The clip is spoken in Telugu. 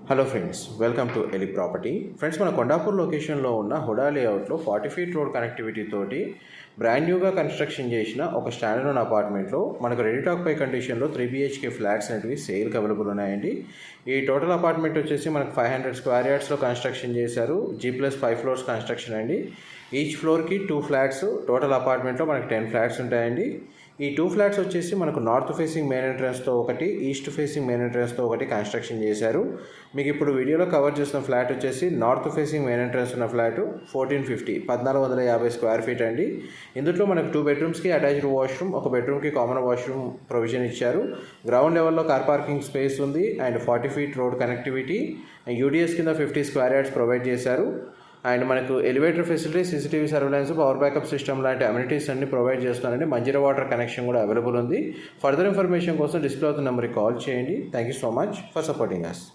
హలో ఫ్రెండ్స్, వెల్కమ్ టు ఎలి ప్రాపర్టీ. ఫ్రెండ్స్, మన కొండాపూర్ లొకేషన్లో ఉన్న హుడా లేఅవుట్లో 40 ఫీట్ రోడ్ కనెక్టివిటీ తోటి బ్రాండ్ న్యూగా కన్స్ట్రక్షన్ చేసిన ఒక స్టాండర్డ్ అపార్ట్మెంట్లో మనకు రెడీ టాక్ పై కండిషన్లో 3 BHK ఫ్లాట్స్ అనేవి సేల్కి అవైలబుల్ ఉన్నాయండి. ఈ టోటల్ అపార్ట్మెంట్ వచ్చేసి మనకు 500 స్క్వేర్ యార్డ్స్లో కన్స్ట్రక్షన్ చేశారు. G+5 ఫ్లోర్స్ కన్స్ట్రక్షన్ అండి. ఈచ్ ఫ్లోర్కి 2 ఫ్లాట్స్, టోటల్ అపార్ట్మెంట్లో మనకు 10 ఫ్లాట్స్ ఉంటాయండి. ఈ 2 ఫ్లాట్స్ వచ్చేసి మనకు నార్త్ ఫేసింగ్ మెయిన్ ఎంట్రన్స్తో ఒకటి, ఈస్ట్ ఫేసింగ్ మెయిన్ ఎంట్రన్స్తో ఒకటి కన్స్ట్రక్షన్ చేశారు. మీకు ఇప్పుడు వీడియోలో కవర్ చేసిన ఫ్లాట్ వచ్చేసి నార్త్ ఫేసింగ్ మెయిన్ ఎంట్రన్స్ ఉన్న ఫ్లాట్ 1450 స్క్వేర్ ఫీట్ అండి. ఇందులో మనకు 2 బెడ్రూమ్స్కి అటాచ్డ్ వాష్రూమ్, ఒక బెడ్రూమ్కి కామన్ వాష్రూమ్ ప్రొవిజన్ ఇచ్చారు. గ్రౌండ్ లెవెల్లో కార్ పార్కింగ్ స్పేస్ ఉంది and 40 feet road connectivity, UDS కింద 50 స్క్వేర్ యార్డ్స్ ప్రొవైడ్ చేశారు. అండ్ మనకు elevator facility, CCTV surveillance, power backup system లాంటి అమ్యూనిటీస్ అన్ని ప్రొవైడ్ చేస్తున్నారండి. మంజీరా వాటర్ కనెక్షన్ కూడా అవైలబుల్ ఉంది. ఫర్దర్ ఇన్ఫర్మేషన్ కోసం డిస్ప్లే అవుతున్న నెంబర్కి కాల్ చేయండి. Thank you so much for supporting us.